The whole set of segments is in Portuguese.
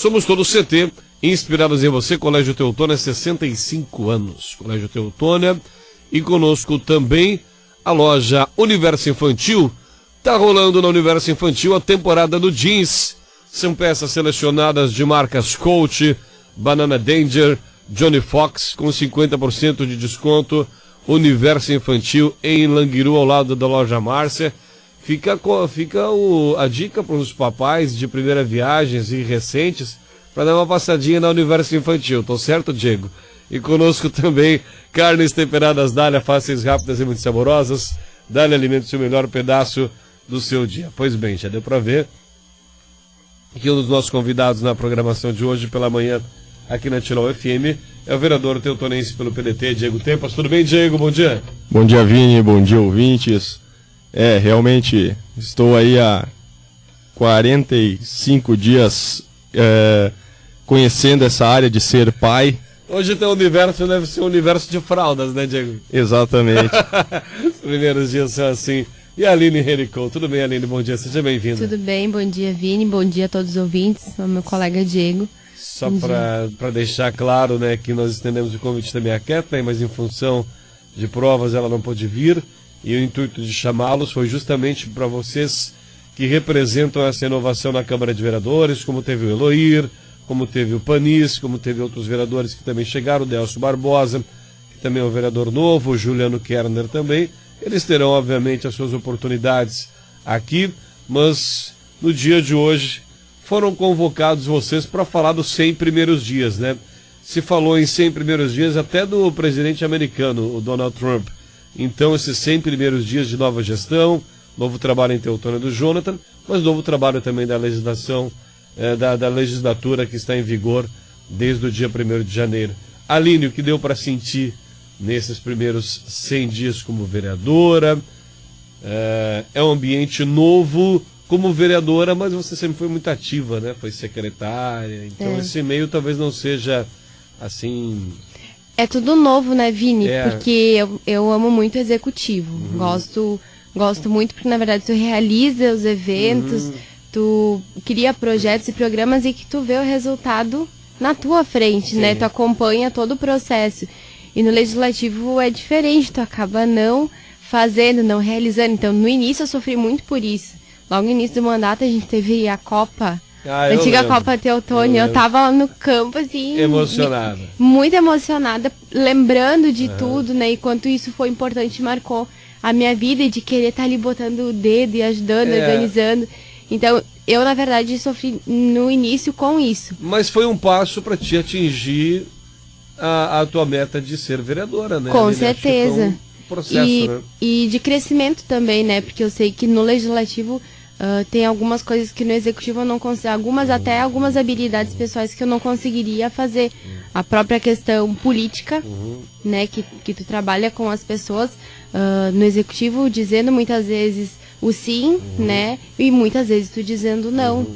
Somos todos CT, inspirados em você. Colégio Teutônia, 65 anos. Colégio Teutônia. E conosco também a loja Universo Infantil. Tá rolando na Universo Infantil a temporada do jeans. São peças selecionadas de marcas Coach, Banana Danger, Johnny Fox, com 50% de desconto. Universo Infantil em Languiru, ao lado da loja Márcia. Fica a dica para os papais de primeira viagens e recentes para dar uma passadinha na Universo Infantil. Tô certo, Diego? E conosco também carnes temperadas Dália, fáceis, rápidas e muito saborosas. Dália alimenta o seu melhor pedaço do seu dia. Pois bem, já deu para ver que um dos nossos convidados na programação de hoje pela manhã aqui na Tilol FM é o vereador teutonense pelo PDT, Diego Tempas. Tudo bem, Diego? Bom dia. Bom dia, Vini. Bom dia, ouvintes. Realmente estou aí há 45 dias conhecendo essa área de ser pai. Hoje teu universo deve ser um universo de fraldas, né, Diego? Exatamente. Os primeiros dias são assim. E a Aline Henricou. Tudo bem, Aline? Bom dia, seja bem-vinda. Tudo bem, bom dia, Vini. Bom dia a todos os ouvintes, ao meu colega Diego. Só para deixar claro, né, que nós estendemos o convite da minha Kathleen, mas em função de provas ela não pôde vir. E o intuito de chamá-los foi justamente para vocês que representam essa inovação na Câmara de Vereadores, como teve o Eloir, como teve o Panis, como teve outros vereadores que também chegaram, o Delcio Barbosa, que também é um vereador novo, o Juliano Kerner também. Eles terão, obviamente, as suas oportunidades aqui, mas no dia de hoje foram convocados vocês para falar dos 100 primeiros dias, né? Se falou em 100 primeiros dias até do presidente americano, o Donald Trump. Então, esses 100 primeiros dias de nova gestão, novo trabalho em Teutônia do Jonathan, mas novo trabalho também da legislação, da legislatura que está em vigor desde o dia 1º de janeiro. Aline, o que deu para sentir nesses primeiros 100 dias como vereadora? É um ambiente novo como vereadora, mas você sempre foi muito ativa, né? Foi secretária, então esse meio talvez não seja assim... É tudo novo, né, Vini? Porque eu amo muito o executivo. Gosto muito porque, na verdade, tu realiza os eventos, tu cria projetos e programas e que tu vê o resultado na tua frente, né? Tu acompanha todo o processo. E no legislativo é diferente, tu acaba não fazendo, não realizando. Então, no início eu sofri muito por isso. Logo no início do mandato a gente teve a Copa... a antiga Copa Teutônia, eu tava lá no campo, assim... Emocionada. Muito emocionada, lembrando de tudo, né? E quanto isso foi importante, marcou a minha vida, de querer estar ali botando o dedo e ajudando, organizando. Então, eu, na verdade, sofri no início com isso. Mas foi um passo para te atingir a tua meta de ser vereadora, né? Com certeza. Um processo, né? E de crescimento também, né? Porque eu sei que no legislativo... tem algumas coisas que no executivo eu não consigo, até algumas habilidades pessoais que eu não conseguiria fazer. A própria questão política, né, que tu trabalha com as pessoas no executivo, dizendo muitas vezes o sim, né, e muitas vezes tu dizendo não.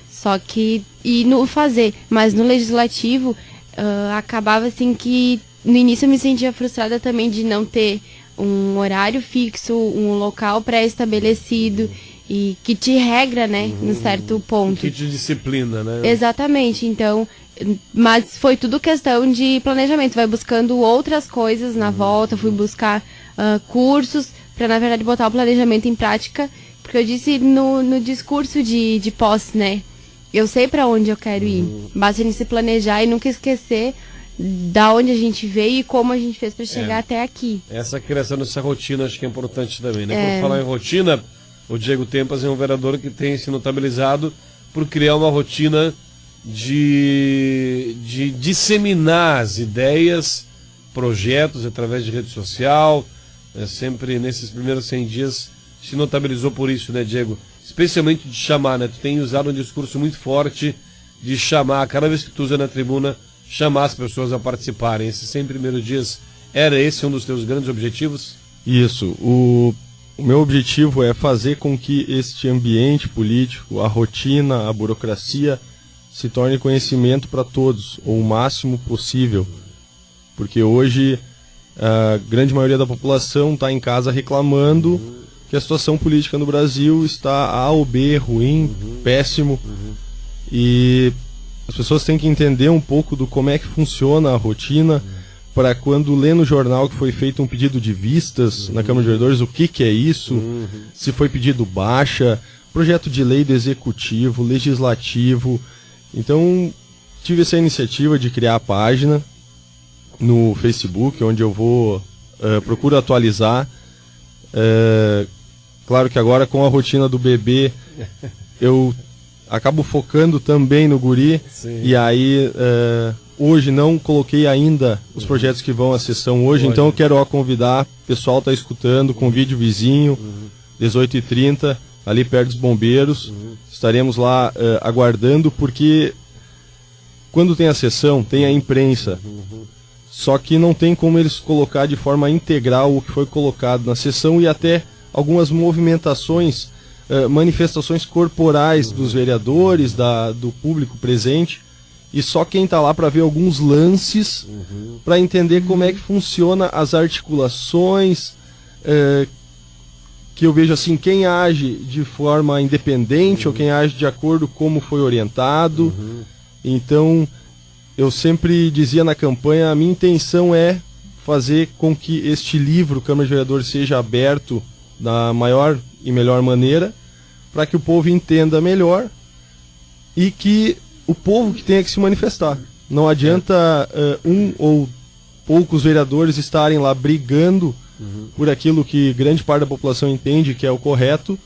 Só que, e no fazer, mas no legislativo, acabava assim que no início eu me sentia frustrada também de não ter um horário fixo, um local pré-estabelecido, e que te regra, né, num certo ponto. Que te disciplina, né? Exatamente, então, mas foi tudo questão de planejamento, vai buscando outras coisas na volta, fui buscar cursos, para na verdade botar o planejamento em prática, porque eu disse no discurso de posse, né, eu sei para onde eu quero ir, basta a gente se planejar e nunca esquecer da onde a gente veio e como a gente fez para chegar até aqui. Essa criação dessa rotina acho que é importante também, né? Por falar em rotina... O Diego Tempas é um vereador que tem se notabilizado por criar uma rotina de disseminar as ideias, projetos através de rede social. Sempre nesses primeiros 100 dias se notabilizou por isso, né, Diego? Especialmente de chamar, né? Tu tem usado um discurso muito forte de chamar, cada vez que tu usa na tribuna, chamar as pessoas a participarem. Esses 100 primeiros dias, era esse um dos teus grandes objetivos? Isso, O meu objetivo é fazer com que este ambiente político, a rotina, a burocracia, se torne conhecimento para todos, ou o máximo possível. Porque hoje a grande maioria da população está em casa reclamando que a situação política no Brasil está A ou B, ruim, péssimo. E as pessoas têm que entender um pouco do como é que funciona a rotina, para quando lê no jornal que foi feito um pedido de vistas na Câmara de Vereadores, o que é isso, se foi pedido baixa, projeto de lei do Executivo, Legislativo. Então, tive essa iniciativa de criar a página no Facebook, onde eu vou, procuro atualizar. Claro que agora com a rotina do bebê, eu acabo focando também no guri. Sim. E aí hoje não coloquei ainda os projetos que vão à sessão hoje, então eu quero convidar, o pessoal está escutando, convide o vizinho, 18h30, ali perto dos bombeiros, estaremos lá aguardando, porque quando tem a sessão, tem a imprensa, só que não tem como eles colocar de forma integral o que foi colocado na sessão e até algumas movimentações, manifestações corporais dos vereadores, do público presente, e só quem está lá para ver alguns lances, para entender como é que funciona as articulações, que eu vejo assim, quem age de forma independente ou quem age de acordo como foi orientado. Então, eu sempre dizia na campanha, a minha intenção é fazer com que este livro, Câmara de Vereadores, seja aberto da maior e melhor maneira, para que o povo entenda melhor e que o povo que tenha que se manifestar. Não adianta um ou poucos vereadores estarem lá brigando por aquilo que grande parte da população entende que é o correto.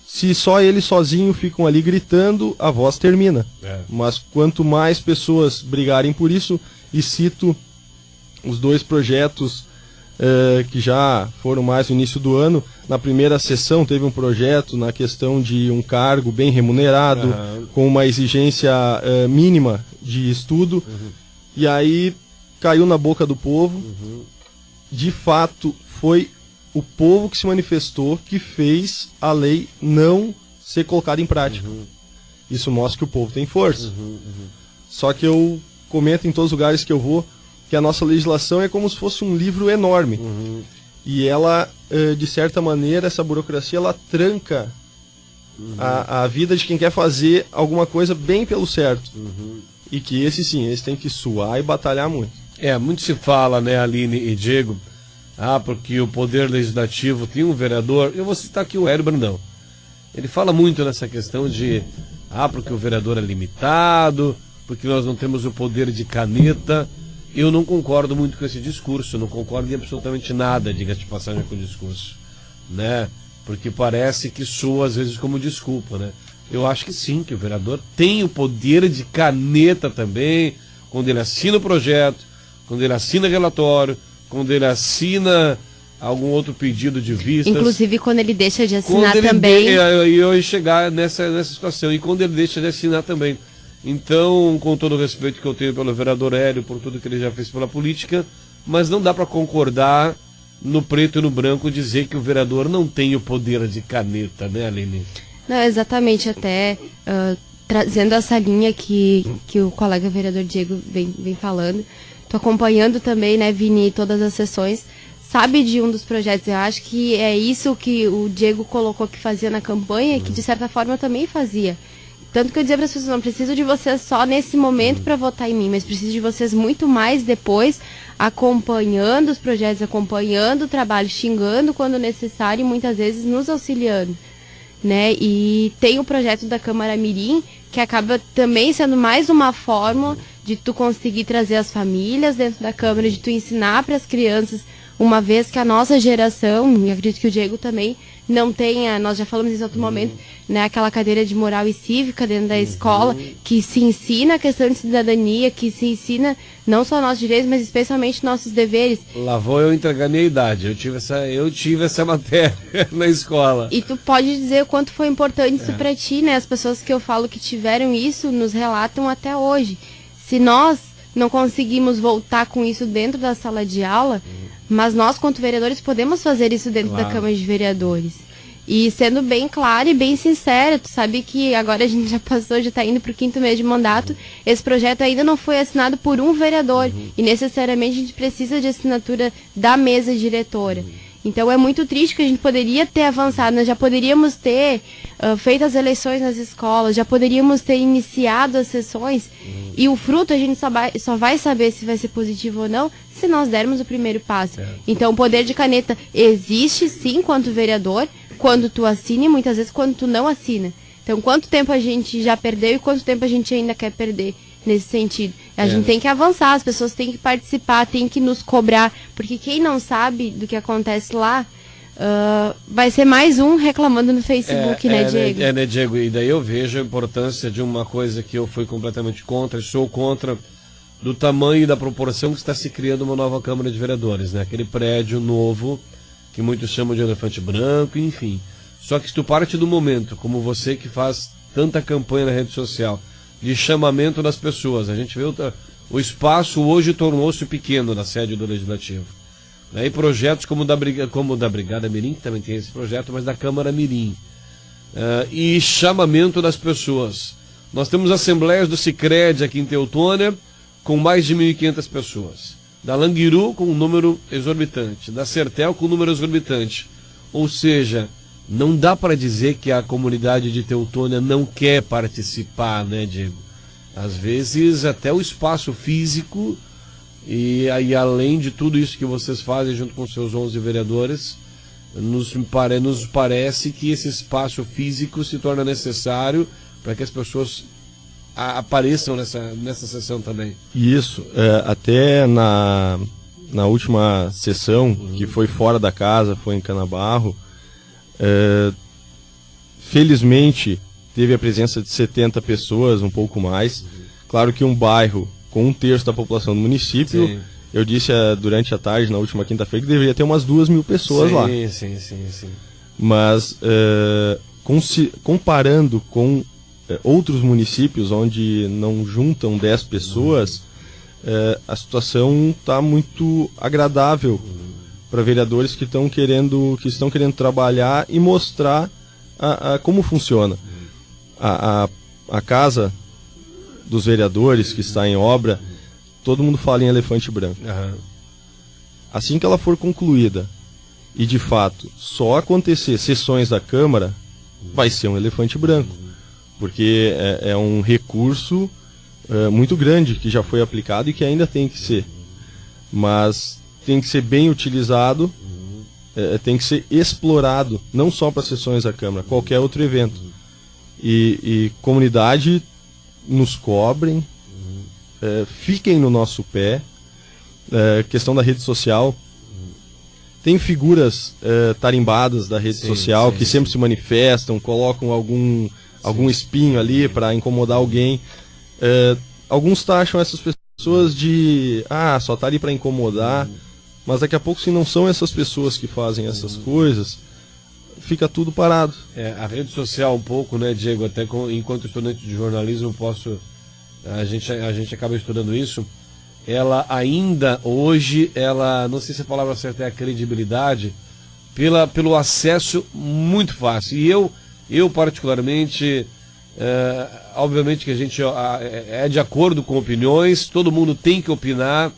Se só eles sozinhos ficam ali gritando, a voz termina. Mas quanto mais pessoas brigarem por isso, e cito os 2 projetos que já foram mais no início do ano. Na primeira sessão teve um projeto na questão de um cargo bem remunerado, com uma exigência mínima de estudo, e aí caiu na boca do povo. De fato, foi o povo que se manifestou que fez a lei não ser colocada em prática. Isso mostra que o povo tem força. Só que eu comento em todos os lugares que eu vou que a nossa legislação é como se fosse um livro enorme. E ela, de certa maneira, essa burocracia, ela tranca a vida de quem quer fazer alguma coisa bem pelo certo. E que esse tem que suar e batalhar muito. Muito se fala, né, Aline e Diego, porque o Poder Legislativo tem um vereador, eu vou citar aqui o Hélio Brandão. Ele fala muito nessa questão de, porque o vereador é limitado, porque nós não temos o poder de caneta. Eu não concordo muito com esse discurso, não concordo em absolutamente nada, diga-se de passagem, com o discurso, né? Porque parece que soa às vezes como desculpa, né? Eu acho que sim, que o vereador tem o poder de caneta também, quando ele assina o projeto, quando ele assina relatório, quando ele assina algum outro pedido de vistas. Inclusive quando ele deixa de assinar também. Eu ia chegar nessa situação, e quando ele deixa de assinar também. Então, com todo o respeito que eu tenho pelo vereador Hélio, por tudo que ele já fez pela política, mas não dá para concordar no preto e no branco dizer que o vereador não tem o poder de caneta, né, Aline? Não, exatamente, até trazendo essa linha que o colega vereador Diego vem falando. Estou acompanhando também, né, Vini, todas as sessões. Sabe de um dos projetos, eu acho que é isso que o Diego colocou que fazia na campanha, que de certa forma eu também fazia. Tanto que eu dizia para as pessoas, não preciso de vocês só nesse momento para votar em mim, mas preciso de vocês muito mais depois, acompanhando os projetos, acompanhando o trabalho, xingando quando necessário e muitas vezes nos auxiliando, né? E tem o projeto da Câmara Mirim, que acaba também sendo mais uma forma de tu conseguir trazer as famílias dentro da Câmara, de tu ensinar para as crianças, uma vez que a nossa geração, e acredito que o Diego também, não tenha, nós já falamos isso em outro momento, né, aquela cadeira de moral e cívica dentro da escola, que se ensina a questão de cidadania, que se ensina não só nossos direitos, mas especialmente nossos deveres. Lá vou eu entregar minha idade, eu tive essa matéria na escola. E tu pode dizer o quanto foi importante isso pra ti, né? As pessoas que eu falo que tiveram isso nos relatam até hoje. Se nós não conseguimos voltar com isso dentro da sala de aula, mas nós, quanto vereadores, podemos fazer isso dentro da Câmara de Vereadores. E sendo bem claro e bem sincero, tu sabe que agora a gente já passou, já está indo para o 5º mês de mandato, esse projeto ainda não foi assinado por um vereador, e necessariamente a gente precisa de assinatura da mesa diretora. Então é muito triste que a gente poderia ter avançado, nós já poderíamos ter feito as eleições nas escolas, já poderíamos ter iniciado as sessões, e o fruto a gente só vai saber se vai ser positivo ou não se nós dermos o primeiro passo. Então o poder de caneta existe sim quanto vereador, quando tu assina e muitas vezes quando tu não assina. Então quanto tempo a gente já perdeu e quanto tempo a gente ainda quer perder nesse sentido? A gente tem que avançar, as pessoas têm que participar, têm que nos cobrar, porque quem não sabe do que acontece lá, vai ser mais um reclamando no Facebook, né, Diego? Né, Diego? E daí eu vejo a importância de uma coisa que eu fui completamente contra, sou contra, do tamanho e da proporção que está se criando uma nova Câmara de Vereadores, né? Aquele prédio novo, que muitos chamam de elefante branco, enfim. Só que se tu parte do momento, como você que faz tanta campanha na rede social, de chamamento das pessoas, a gente vê o espaço hoje tornou-se pequeno na sede do Legislativo. Daí projetos como da Brigada Mirim, que também tem esse projeto, mas da Câmara Mirim. E chamamento das pessoas. Nós temos assembleias do Sicredi aqui em Teutônia, com mais de 1.500 pessoas. Da Languiru, com um número exorbitante. Da Sertel, com um número exorbitante. Ou seja, não dá para dizer que a comunidade de Teutônia não quer participar, né, Diego? Às vezes, até o espaço físico, e aí além de tudo isso que vocês fazem junto com seus 11 vereadores, nos parece que esse espaço físico se torna necessário para que as pessoas apareçam nessa sessão também. Isso, até na última sessão, que foi fora da casa, foi em Canabarro, felizmente teve a presença de 70 pessoas, um pouco mais. Claro que um bairro com 1/3 da população do município, sim. Eu disse durante a tarde, na última quinta-feira, que deveria ter umas 2.000 pessoas, sim, lá. Sim. Mas comparando com outros municípios onde não juntam 10 pessoas, a situação está muito agradável para vereadores que estão querendo trabalhar e mostrar como funciona. A casa dos vereadores que está em obra, todo mundo fala em elefante branco. Assim que ela for concluída e de fato só acontecer sessões da Câmara, vai ser um elefante branco, porque é um recurso muito grande que já foi aplicado e que ainda tem que ser, mas tem que ser bem utilizado, tem que ser explorado, não só para sessões da Câmara, qualquer outro evento. E comunidade, nos cobrem, fiquem no nosso pé. Questão da rede social, tem figuras tarimbadas da rede social que sempre se manifestam, colocam algum espinho ali para incomodar alguém. Alguns taxam essas pessoas de só tá ali para incomodar, mas daqui a pouco, se não são essas pessoas que fazem essas coisas, fica tudo parado. A rede social um pouco, né, Diego, até enquanto estudante de jornalismo a gente acaba estudando isso, ela ainda hoje, não sei se a palavra certa é a credibilidade, pelo acesso muito fácil. E eu particularmente, obviamente que a gente é de acordo com opiniões, todo mundo tem que opinar.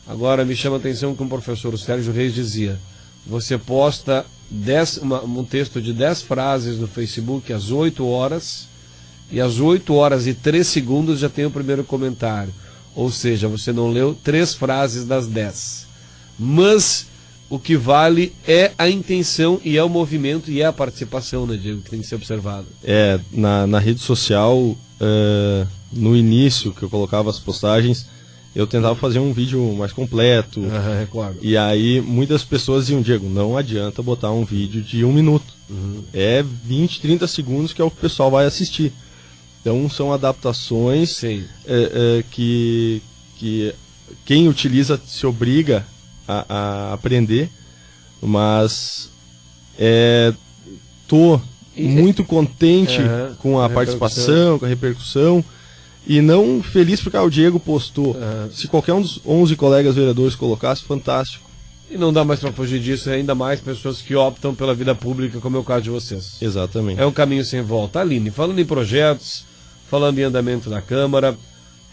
Agora me chama a atenção que o professor Sérgio Reis dizia: você posta um texto de 10 frases no Facebook às 8 horas, e às 8 horas e 3 segundos já tem o primeiro comentário. Ou seja, você não leu 3 frases das 10. Mas o que vale é a intenção e é o movimento e é a participação, né, Diego, que tem que ser observado. Na rede social, no início que eu colocava as postagens, eu tentava fazer um vídeo mais completo. Recordo. E aí muitas pessoas diziam: Diego, não adianta botar um vídeo de 1 minuto. 20, 30 segundos que é o que o pessoal vai assistir. Então são adaptações que quem utiliza se obriga a aprender. Mas tô muito contente com a participação, com a repercussão. E não feliz porque o Diego postou. Se qualquer um dos 11 colegas vereadores colocasse, fantástico. E não dá mais para fugir disso, ainda mais pessoas que optam pela vida pública, como é o caso de vocês. Exatamente. É um caminho sem volta. Aline, falando em projetos, falando em andamento da Câmara,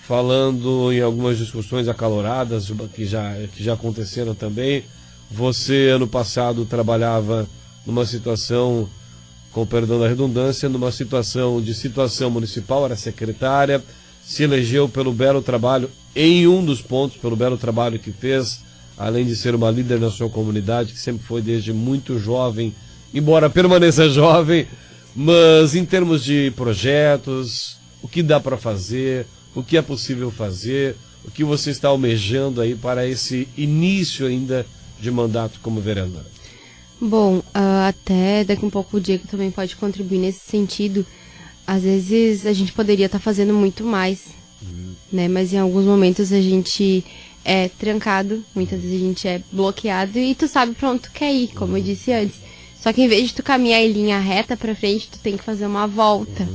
falando em algumas discussões acaloradas que já aconteceram também, Você, ano passado, trabalhava numa situação, com perdão da redundância, numa situação municipal, era secretária, se elegeu pelo belo trabalho, em um dos pontos, pelo belo trabalho que fez, além de ser uma líder na sua comunidade, que sempre foi desde muito jovem, embora permaneça jovem, mas em termos de projetos, o que dá para fazer, o que é possível fazer, o que você está almejando aí para esse início ainda de mandato como vereadora? Bom, até daqui um pouco o Diego também pode contribuir nesse sentido. Às vezes a gente poderia estar fazendo muito mais, né? Mas em alguns momentos a gente é trancado, muitas vezes a gente é bloqueado e tu sabe pra onde tu quer ir, como eu disse antes. Só que em vez de tu caminhar em linha reta pra frente, tu tem que fazer uma volta.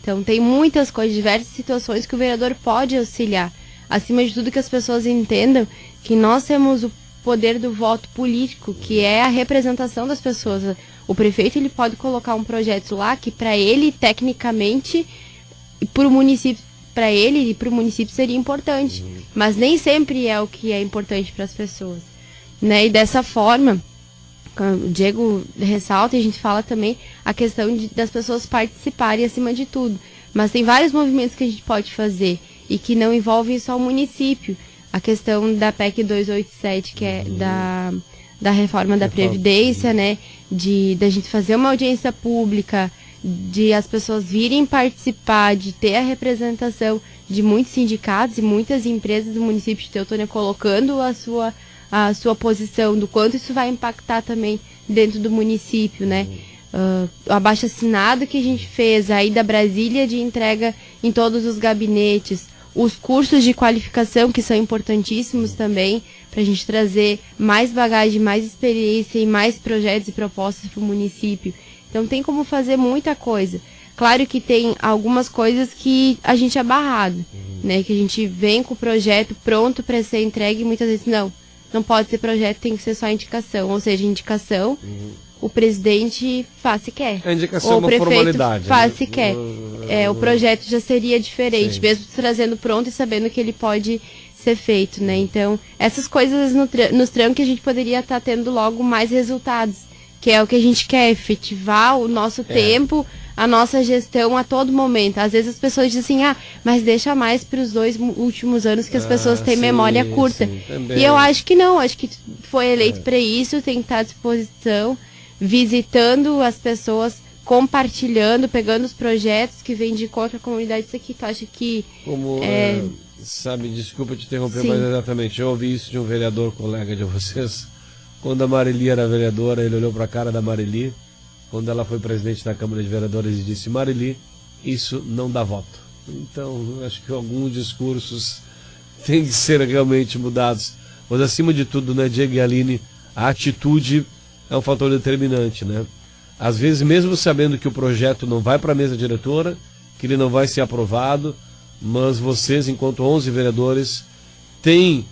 Então tem muitas coisas, diversas situações que o vereador pode auxiliar. Acima de tudo, que as pessoas entendam que nós temos o poder do voto político, que é a representação das pessoas. O prefeito, ele pode colocar um projeto lá que para ele, tecnicamente, para o município, para ele e para o município seria importante, mas nem sempre é o que é importante para as pessoas, né? E dessa forma, o Diego ressalta e a gente fala também a questão das pessoas participarem acima de tudo, mas tem vários movimentos que a gente pode fazer e que não envolvem só o município. A questão da PEC 287, que é da reforma da Previdência, né? Da gente fazer uma audiência pública, de as pessoas virem participar, de ter a representação de muitos sindicatos e muitas empresas do município de Teutônia colocando a sua posição, do quanto isso vai impactar também dentro do município, né? O abaixo-assinado que a gente fez aí da Brasília de entrega em todos os gabinetes, os cursos de qualificação, que são importantíssimos também, para a gente trazer mais bagagem, mais experiência e mais projetos e propostas para o município. Então tem como fazer muita coisa. Claro que tem algumas coisas que a gente é barrado, né? Que a gente vem com o projeto pronto para ser entregue e muitas vezes não pode ser projeto, tem que ser só indicação. Ou seja, indicação, o presidente faz se quer. A indicação é uma formalidade. Faz se quer. O projeto já seria diferente, Sim. mesmo trazendo pronto e sabendo que ele pode ser feito, né? Então, essas coisas nos trancos a gente poderia estar tendo logo mais resultados, que é o que a gente quer, efetivar o nosso tempo, a nossa gestão a todo momento. Às vezes as pessoas dizem assim, mas deixa mais para os 2 últimos anos que as pessoas têm memória curta. Sim, e eu acho que não, acho que foi eleito para isso, tem que estar à disposição, visitando as pessoas, compartilhando, pegando os projetos que vêm de contra a comunidade. Isso aqui, tu acha que... Sabe, desculpa te interromper, Sim. mas exatamente, eu ouvi isso de um vereador colega de vocês. Quando a Marili era vereadora, ele olhou para a cara da Marili, quando ela foi presidente da Câmara de Vereadores, e disse: Marili, isso não dá voto. Então, acho que alguns discursos têm que ser realmente mudados. Mas, acima de tudo, né, Diego e Aline, a atitude é um fator determinante, né? Às vezes, mesmo sabendo que o projeto não vai para a mesa diretora, que ele não vai ser aprovado, mas vocês, enquanto 11 vereadores, têm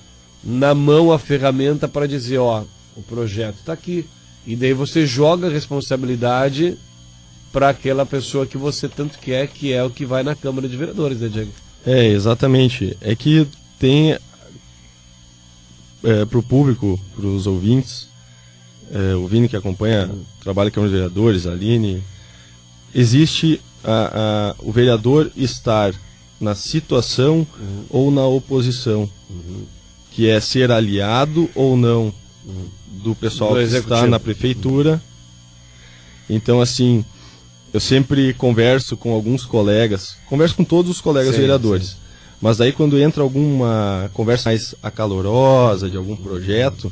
na mão a ferramenta para dizer, o projeto está aqui. E daí você joga a responsabilidade para aquela pessoa que você tanto quer, que é o que vai na Câmara de Vereadores, né, Diego? Exatamente. É que tem, para o público, para os ouvintes, o Vini que acompanha o trabalho da Câmara de Vereadores, a Aline, existe o vereador estar na situação ou na oposição, que é ser aliado ou não do pessoal que está na prefeitura. Então, assim, eu sempre converso com alguns colegas, converso com todos os colegas vereadores, mas aí quando entra alguma conversa mais acalorosa de algum projeto,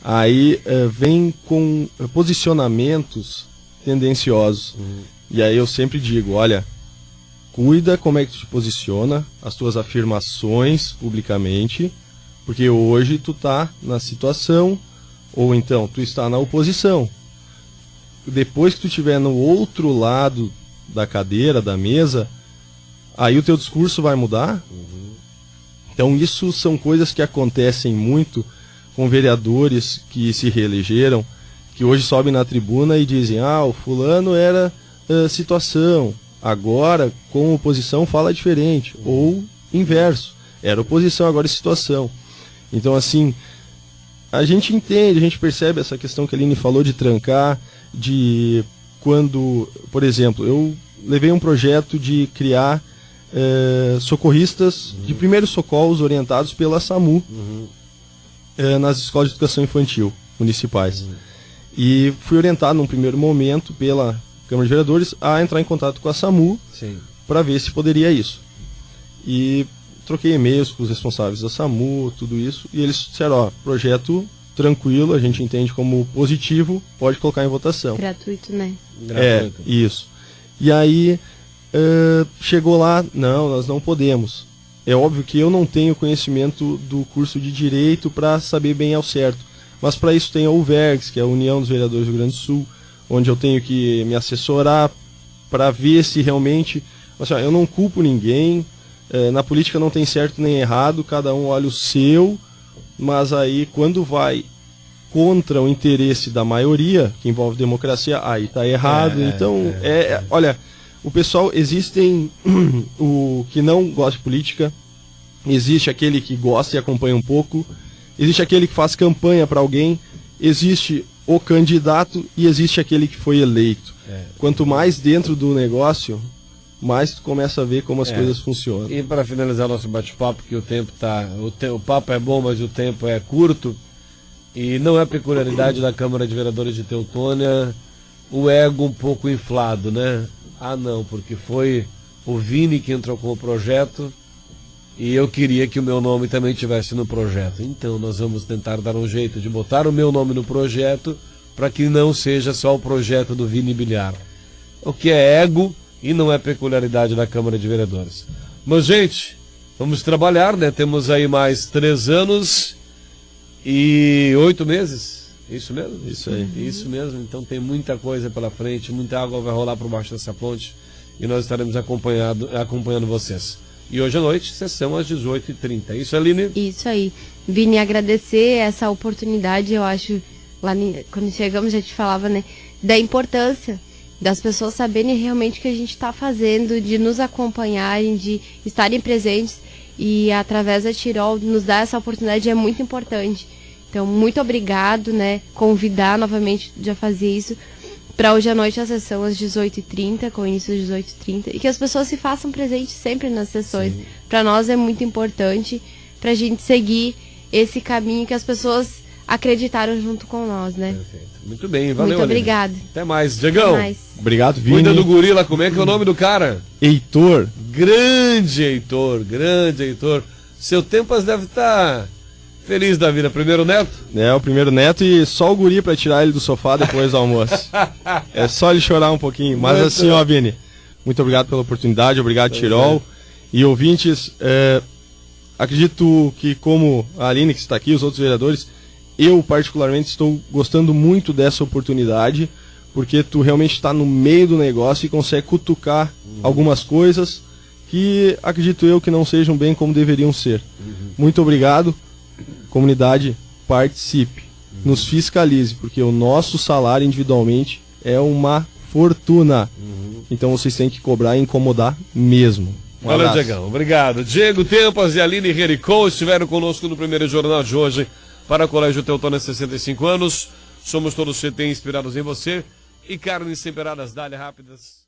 aí vem com posicionamentos tendenciosos. E aí eu sempre digo, olha, cuida como é que tu te posiciona, as tuas afirmações publicamente, porque hoje tu tá na situação, ou então tu está na oposição. Depois que tu estiver no outro lado da cadeira, da mesa, aí o teu discurso vai mudar. Então isso são coisas que acontecem muito com vereadores que se reelegeram, que hoje sobem na tribuna e dizem, o fulano era situação, agora com oposição fala diferente, ou inverso, era oposição, agora é situação. Então, assim, a gente entende, a gente percebe essa questão que a Aline falou de trancar, de quando, por exemplo, eu levei um projeto de criar socorristas de primeiros socorros orientados pela SAMU nas escolas de educação infantil municipais. E fui orientado num primeiro momento pela Câmara de Vereadores a entrar em contato com a SAMU para ver se poderia isso. E troquei e-mails com os responsáveis da SAMU, tudo isso, e eles disseram, ó, projeto tranquilo, a gente entende como positivo, pode colocar em votação. Gratuito, né? Gratuito. Isso. E aí, chegou lá, não, nós não podemos. É óbvio que eu não tenho conhecimento do curso de Direito para saber bem ao certo, mas para isso tem a UVERGS, que é a União dos Vereadores do Rio Grande do Sul, onde eu tenho que me assessorar para ver se realmente... Assim, ó, eu não culpo ninguém, na política não tem certo nem errado, cada um olha o seu, mas aí quando vai contra o interesse da maioria, que envolve democracia, aí tá errado. Olha, o pessoal, existem o que não gosta de política, existe aquele que gosta e acompanha um pouco, existe aquele que faz campanha para alguém, existe o candidato e existe aquele que foi eleito. Quanto mais dentro do negócio, mais tu começa a ver como as coisas funcionam. E para finalizar nosso bate-papo, que o tempo tá... O papo é bom, mas o tempo é curto, e não é peculiaridade da Câmara de Vereadores de Teutônia o ego um pouco inflado, né? Ah, não, porque foi o Vini que entrou com o projeto e eu queria que o meu nome também estivesse no projeto. Então nós vamos tentar dar um jeito de botar o meu nome no projeto para que não seja só o projeto do Vini Bilhar. O que é ego e não é peculiaridade da Câmara de Vereadores. Mas, gente, vamos trabalhar, né? Temos aí mais 3 anos e 8 meses. Isso mesmo? Isso aí. Isso mesmo. Então tem muita coisa pela frente, muita água vai rolar por baixo dessa ponte e nós estaremos acompanhando vocês. E hoje à noite, sessão às 18h30. É isso, Aline? Isso aí. Vini, agradecer essa oportunidade, eu acho, lá quando chegamos já te falava, né, da importância das pessoas saberem realmente o que a gente está fazendo, de nos acompanharem, de estarem presentes, e através da Tirol nos dar essa oportunidade é muito importante. Então, muito obrigado, né, convidar novamente já fazer isso, para hoje à noite a sessão às 18h30, com início às 18h30, e que as pessoas se façam presentes sempre nas sessões. Para nós é muito importante, para a gente seguir esse caminho que as pessoas acreditaram junto com nós, né? Perfeito. Muito bem, valeu. Muito obrigado. Até mais, Diegão. Até mais. Obrigado, Vini. Cuida do gorila, como é que é o nome do cara? Heitor. Grande Heitor. Seu Tempas deve estar feliz da vida. Primeiro neto? É, o primeiro neto e só o guri pra tirar ele do sofá depois do almoço. É só ele chorar um pouquinho. Mas Muito assim, ó, Vini, muito obrigado pela oportunidade, obrigado, Tirol. E ouvintes, acredito que como a Aline que está aqui, os outros vereadores, eu particularmente estou gostando muito dessa oportunidade, porque tu realmente está no meio do negócio e consegue cutucar algumas coisas que acredito eu que não sejam bem como deveriam ser. Muito obrigado. Comunidade, participe, nos fiscalize, porque o nosso salário individualmente é uma fortuna. Então vocês têm que cobrar e incomodar mesmo. Valeu, Diegão. Obrigado. Diego Tempas e Aline Hericou estiveram conosco no primeiro jornal de hoje para o Colégio Teutônia 65 anos. Somos todos CT inspirados em você e carnes temperadas, dália rápidas.